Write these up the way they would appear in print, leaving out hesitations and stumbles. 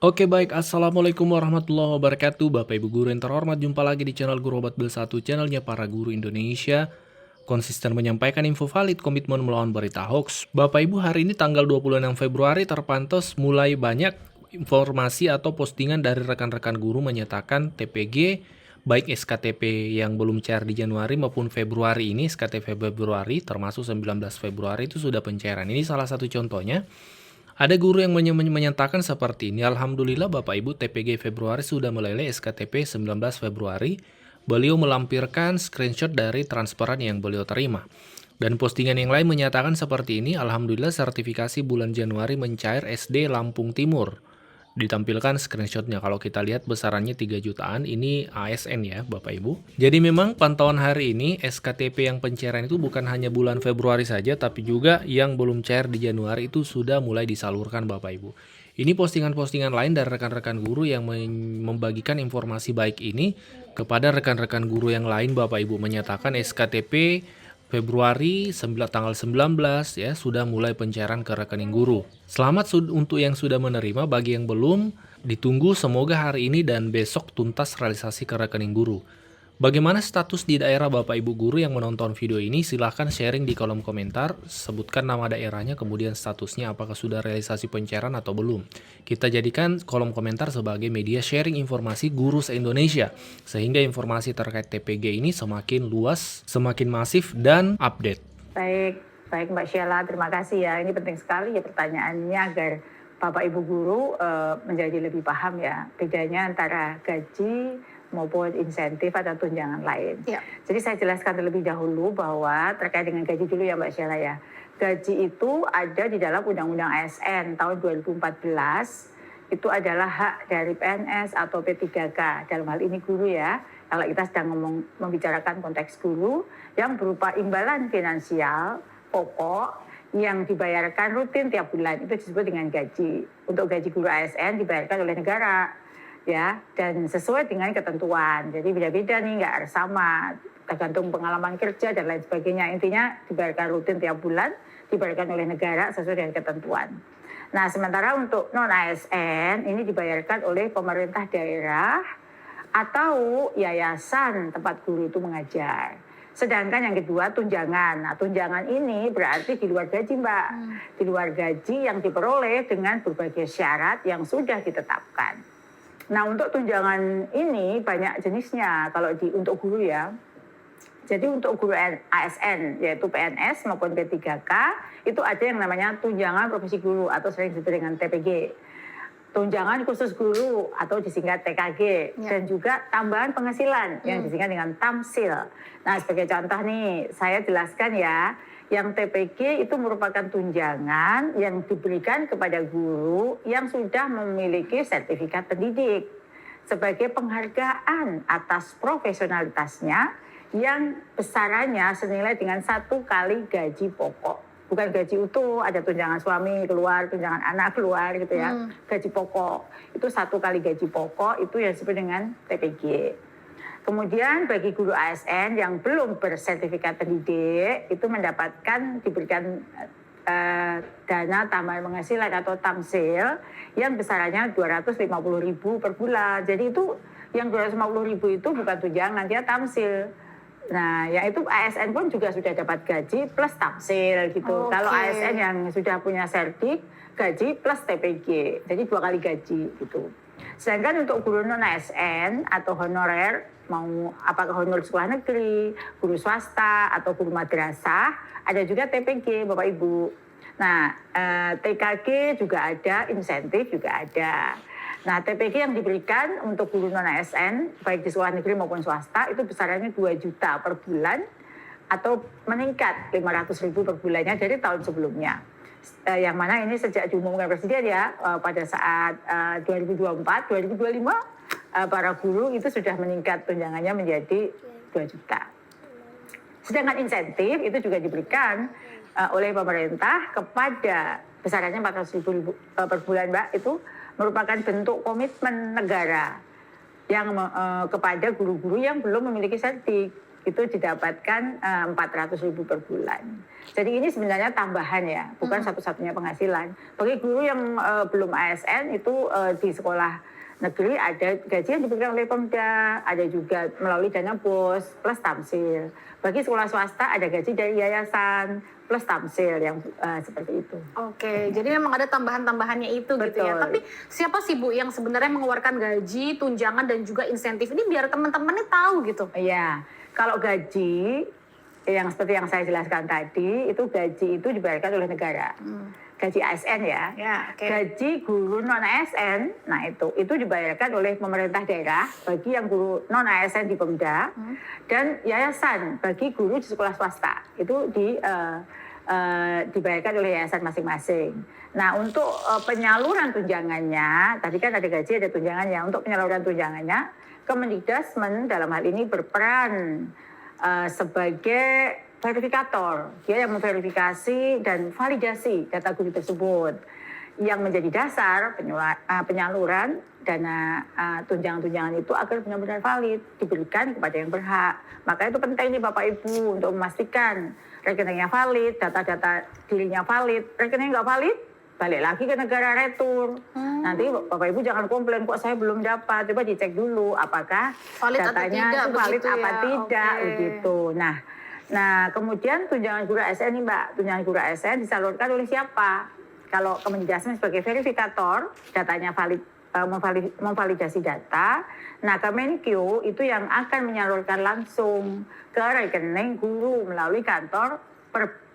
Oke baik, Assalamualaikum warahmatullahi wabarakatuh Bapak Ibu Guru yang terhormat, jumpa lagi di channel Guru Obat Bel 1, channelnya para guru Indonesia. Konsisten menyampaikan info valid, komitmen melawan berita hoax. Bapak Ibu, hari ini tanggal 26 Februari terpantau mulai banyak informasi atau postingan dari rekan-rekan guru menyatakan TPG, baik SKTP yang belum cair di Januari maupun Februari ini, SKTP Februari termasuk 19 Februari itu sudah pencairan. Ini salah satu contohnya. Ada guru yang menyatakan seperti ini, Alhamdulillah Bapak Ibu, TPG Februari sudah meleleh SKTP 19 Februari. Beliau melampirkan screenshot dari transferan yang beliau terima. Dan postingan yang lain menyatakan seperti ini, Alhamdulillah sertifikasi bulan Januari mencair SD Lampung Timur. Ditampilkan screenshotnya, kalau kita lihat besarannya 3 jutaan, ini ASN ya Bapak Ibu. Jadi memang pantauan hari ini SKTP yang pencairan itu bukan hanya bulan Februari saja, tapi juga yang belum cair di Januari itu sudah mulai disalurkan Bapak Ibu. Ini postingan-postingan lain dari rekan-rekan guru yang membagikan informasi baik ini kepada rekan-rekan guru yang lain Bapak Ibu, menyatakan SKTP Februari tanggal 19 ya sudah mulai pencairan ke rekening guru. Selamat untuk yang sudah menerima, bagi yang belum ditunggu semoga hari ini dan besok tuntas realisasi ke rekening guru. Bagaimana status di daerah Bapak Ibu guru yang menonton video ini? Silahkan sharing di kolom komentar, sebutkan nama daerahnya, kemudian statusnya apakah sudah realisasi pencairan atau belum. Kita jadikan kolom komentar sebagai media sharing informasi guru se-Indonesia, sehingga informasi terkait TPG ini semakin luas, semakin masif, dan update. Baik, baik Mbak Sheila, terima kasih ya. Ini penting sekali ya pertanyaannya agar Bapak Ibu guru menjadi lebih paham ya bedanya antara gaji maupun insentif atau tunjangan lain. Ya. Jadi saya jelaskan terlebih dahulu bahwa terkait dengan gaji dulu ya Mbak Sheila ya. Gaji itu ada di dalam Undang-Undang ASN tahun 2014. Itu adalah hak dari PNS atau P3K, dalam hal ini guru ya. Kalau kita sedang membicarakan konteks guru yang berupa imbalan finansial pokok yang dibayarkan rutin tiap bulan, itu disebut dengan gaji. Untuk gaji guru ASN dibayarkan oleh negara ya, dan sesuai dengan ketentuan. Jadi beda-beda nih, nggak harus sama, tergantung pengalaman kerja dan lain sebagainya. Intinya dibayarkan rutin tiap bulan, dibayarkan oleh negara sesuai dengan ketentuan. Nah, sementara untuk non-ASN ini dibayarkan oleh pemerintah daerah atau yayasan tempat guru itu mengajar. Sedangkan yang kedua tunjangan. Nah, tunjangan ini berarti di luar gaji, Mbak. Di luar gaji yang diperoleh dengan berbagai syarat yang sudah ditetapkan. Nah, untuk tunjangan ini banyak jenisnya kalau untuk guru ya. Jadi untuk guru ASN yaitu PNS maupun P3K itu ada yang namanya tunjangan profesi guru atau sering disebut dengan TPG. Tunjangan khusus guru atau disingkat TKG ya. Dan juga tambahan penghasilan yang disingkat dengan tamsil. Nah, sebagai contoh nih saya jelaskan ya, yang TPG itu merupakan tunjangan yang diberikan kepada guru yang sudah memiliki sertifikat pendidik sebagai penghargaan atas profesionalitasnya yang besarannya senilai dengan 1 kali gaji pokok. Bukan gaji utuh, ada tunjangan suami keluar, tunjangan anak keluar gitu ya. Gaji pokok, itu 1 kali gaji pokok, itu yang disebut dengan TPG. Kemudian bagi guru ASN yang belum bersertifikat pendidik, itu diberikan dana tambahan penghasilan atau tamsil yang besarannya 250.000 per bulan. Jadi itu yang 250.000 itu bukan tunjangan, dia tamsil. Nah, yang itu ASN pun juga sudah dapat gaji plus tamsil gitu. Kalau ASN yang sudah punya sertif, gaji plus TPG. Jadi 2 kali gaji gitu. Sedangkan untuk guru non ASN atau honorer, mau apakah honor sekolah negeri, guru swasta atau guru madrasah, ada juga TPG Bapak Ibu. Nah, TKG juga ada, insentif juga ada. Nah, TPG yang diberikan untuk guru non-ASN, baik di sekolah negeri maupun swasta, itu besarannya 2 juta per bulan atau meningkat 500.000 per bulannya dari tahun sebelumnya. Yang mana ini sejak diumumkan Presiden ya, pada saat 2024-2025, para guru itu sudah meningkat tunjangannya menjadi 2 juta. Sedangkan insentif itu juga diberikan oleh pemerintah kepada besarannya 400.000 per bulan, Mbak, itu merupakan bentuk komitmen negara yang kepada guru-guru yang belum memiliki sertif. itu didapatkan 400.000 per bulan. Jadi ini sebenarnya tambahan ya, bukan satu-satunya penghasilan. Bagi guru yang belum ASN itu di sekolah negeri ada gaji yang diberikan oleh Pemda, ada juga melalui dana BOS plus tamsil. Bagi sekolah swasta ada gaji dari yayasan plus tamsil yang seperti itu. Oke, jadi memang ada tambahan-tambahannya itu gitu ya. Betul. Tapi siapa sih Bu yang sebenarnya mengeluarkan gaji, tunjangan dan juga insentif ini biar teman-temannya tahu gitu? Iya, kalau gaji yang seperti yang saya jelaskan tadi, itu gaji itu dibayarkan oleh negara. Gaji ASN ya. Ya, oke. Gaji guru non ASN, nah itu dibayarkan oleh pemerintah daerah bagi yang guru non ASN di Pemda dan yayasan bagi guru di sekolah swasta. Itu dibayarkan oleh yayasan masing-masing. Nah, untuk penyaluran tunjangannya, tadi kan ada gaji, ada tunjangannya. Untuk penyaluran tunjangannya, Kemendikbudrismen dalam hal ini berperan sebagai verifikator. Dia yang memverifikasi dan validasi data guru tersebut. Yang menjadi dasar penyaluran dana tunjangan-tunjangan itu agar benar-benar valid, diberikan kepada yang berhak. Maka itu penting nih Bapak Ibu untuk memastikan rekeningnya valid, data-data dirinya valid. Rekening nggak valid, balik lagi ke negara retur. Nanti Bapak Ibu jangan komplain, kok saya belum dapat. Coba dicek dulu apakah Valid atau datanya tidak, itu valid begitu apa ya? tidak, Oke. begitu. Nah, kemudian tunjangan guru ASN nih Mbak, tunjangan guru ASN disalurkan oleh siapa? Kalau Kemendikbudrismen sebagai verifikator, datanya valid, memvalidasi data. Nah, Kemenkyu itu yang akan menyalurkan langsung ke rekening guru melalui kantor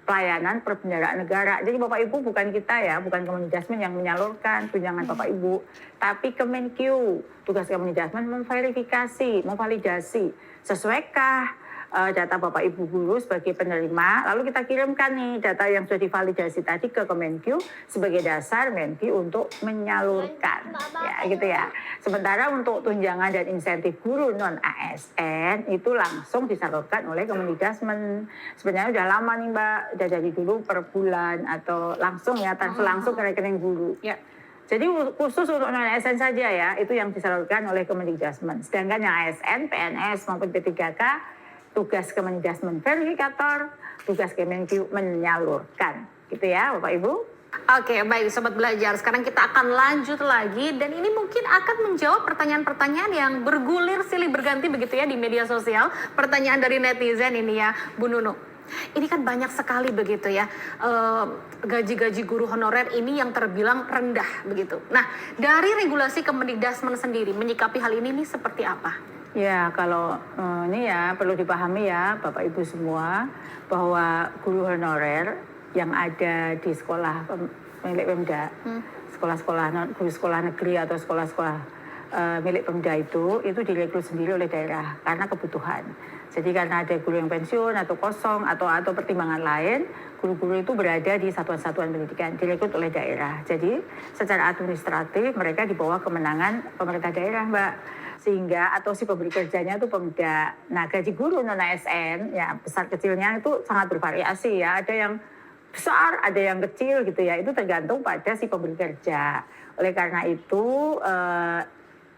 pelayanan perbendaharaan negara. Jadi Bapak Ibu bukan kita ya, bukan Kemendikbudrismen yang menyalurkan tunjangan Bapak Ibu, tapi Kemenkyu. Tugas Kemendikbudrismen memverifikasi, memvalidasi, sesuaikah data Bapak Ibu guru sebagai penerima, lalu kita kirimkan nih data yang sudah divalidasi tadi ke Kemenkyu sebagai dasar Menkyu untuk menyalurkan, ya gitu ya. Sementara untuk tunjangan dan insentif guru non ASN itu langsung disalurkan oleh Kemendikbudrismen. Sebenarnya udah lama nih Mbak, udah dari dulu per bulan atau langsung ya, transfer langsung ke rekening guru. Ya. Jadi khusus untuk non ASN saja ya, itu yang disalurkan oleh Kemendikbudrismen. Sedangkan yang ASN, PNS maupun P3K, tugas Kemendikbudrismen verifikator, tugas Kemenkyu menyalurkan. Gitu ya Bapak Ibu. Oke, baik Sobat Belajar. Sekarang kita akan lanjut lagi dan ini mungkin akan menjawab pertanyaan-pertanyaan yang bergulir silih berganti begitu ya di media sosial. Pertanyaan dari netizen ini ya, Bu Nunu. Ini kan banyak sekali begitu ya, gaji-gaji guru honorer ini yang terbilang rendah begitu. Nah, dari regulasi Kemendikbudrismen sendiri menyikapi hal ini nih seperti apa? Ya, kalau ini ya perlu dipahami ya Bapak Ibu semua bahwa guru honorer yang ada di sekolah milik Pemda, guru sekolah negeri atau sekolah-sekolah milik Pemda itu direkrut sendiri oleh daerah karena kebutuhan. Jadi karena ada guru yang pensiun atau kosong atau pertimbangan lain, guru-guru itu berada di satuan-satuan pendidikan direkrut oleh daerah. Jadi secara administratif mereka di bawah kemenangan pemerintah daerah, Mbak. Sehingga atau si pemberi kerjanya itu Pemda. Nah, gaji guru non ASN ya besar kecilnya itu sangat bervariasi ya. Ada yang besar, ada yang kecil gitu ya. Itu tergantung pada si pemberi kerja. Oleh karena itu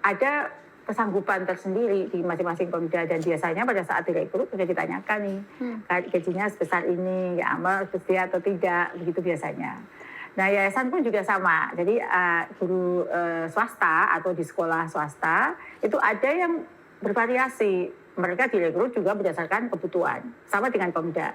ada kesanggupan tersendiri di masing-masing Pemda dan biasanya pada saat direkrut sudah ditanyakan nih gajinya sebesar ini, ya amal sesuai atau tidak, begitu biasanya. Nah, yayasan pun juga sama. Jadi guru swasta atau di sekolah swasta itu ada yang bervariasi. Mereka direkrut juga berdasarkan kebutuhan, sama dengan Pemda.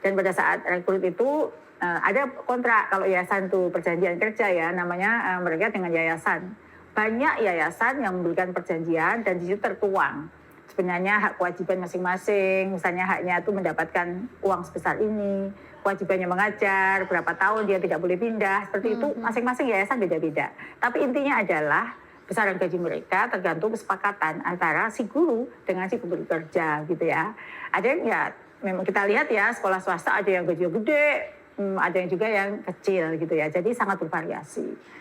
Dan pada saat rekrut itu ada kontrak. Kalau yayasan itu perjanjian kerja ya, namanya mereka dengan yayasan. Banyak yayasan yang memberikan perjanjian dan di situ tertuang sebenarnya hak kewajiban masing-masing. Misalnya haknya itu mendapatkan uang sebesar ini, kewajibannya mengajar, berapa tahun dia tidak boleh pindah, seperti itu masing-masing yayasan beda-beda. Tapi intinya adalah besaran gaji mereka tergantung kesepakatan antara si guru dengan si pemberi kerja gitu ya. Ada yang ya memang kita lihat ya sekolah swasta ada yang gajinya gede, ada yang juga yang kecil gitu ya. Jadi sangat bervariasi.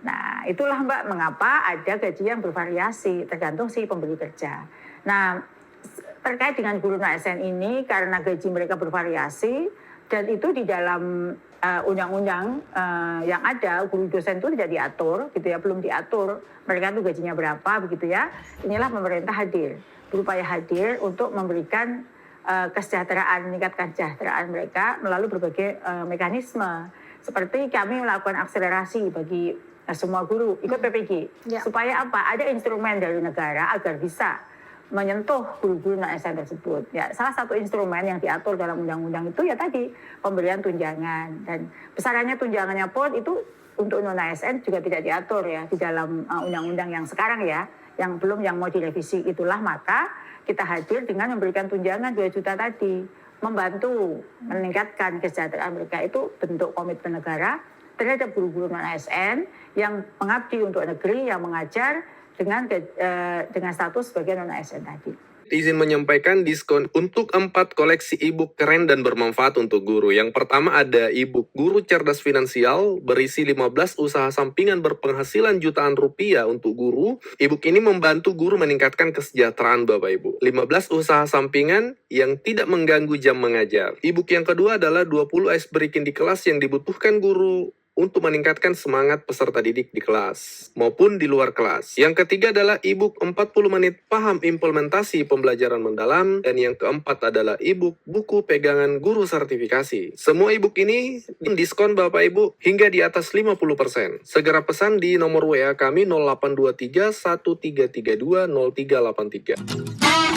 Nah, itulah Mbak mengapa ada gaji yang bervariasi tergantung si pemberi kerja. Nah, terkait dengan guru ASN ini karena gaji mereka bervariasi dan itu di dalam undang-undang yang ada guru dosen itu tidak diatur gitu ya, belum diatur mereka tuh gajinya berapa begitu ya. Inilah pemerintah hadir, berupaya hadir untuk memberikan kesejahteraan, meningkatkan kesejahteraan mereka melalui berbagai mekanisme. Seperti kami melakukan akselerasi bagi semua guru ikut PPG. Ya. Supaya apa? Ada instrumen dari negara agar bisa menyentuh guru-guru non-ASN tersebut. Ya, salah satu instrumen yang diatur dalam undang-undang itu ya tadi pemberian tunjangan, dan besarannya tunjangannya pun itu untuk non-ASN juga tidak diatur ya di dalam undang-undang yang sekarang ya, yang mau direvisi. Itulah maka kita hadir dengan memberikan tunjangan 2 juta tadi, membantu meningkatkan kesejahteraan mereka. Itu bentuk komitmen negara terhadap guru-guru non-ASN yang mengabdi untuk negeri, yang mengajar dengan status sebagai non-ASN tadi. Izin menyampaikan diskon untuk 4 koleksi e-book keren dan bermanfaat untuk guru. Yang pertama ada e-book Guru Cerdas Finansial berisi 15 usaha sampingan berpenghasilan jutaan rupiah untuk guru. E-book ini membantu guru meningkatkan kesejahteraan Bapak Ibu. 15 usaha sampingan yang tidak mengganggu jam mengajar. E-book yang kedua adalah 20 ice breaking di kelas yang dibutuhkan guru untuk meningkatkan semangat peserta didik di kelas maupun di luar kelas. Yang ketiga adalah e-book 40 menit paham implementasi pembelajaran mendalam, dan yang keempat adalah e-book buku pegangan guru sertifikasi. Semua e-book ini diskon Bapak Ibu hingga di atas 50%. Segera pesan di nomor WA kami 0823 1332 0383.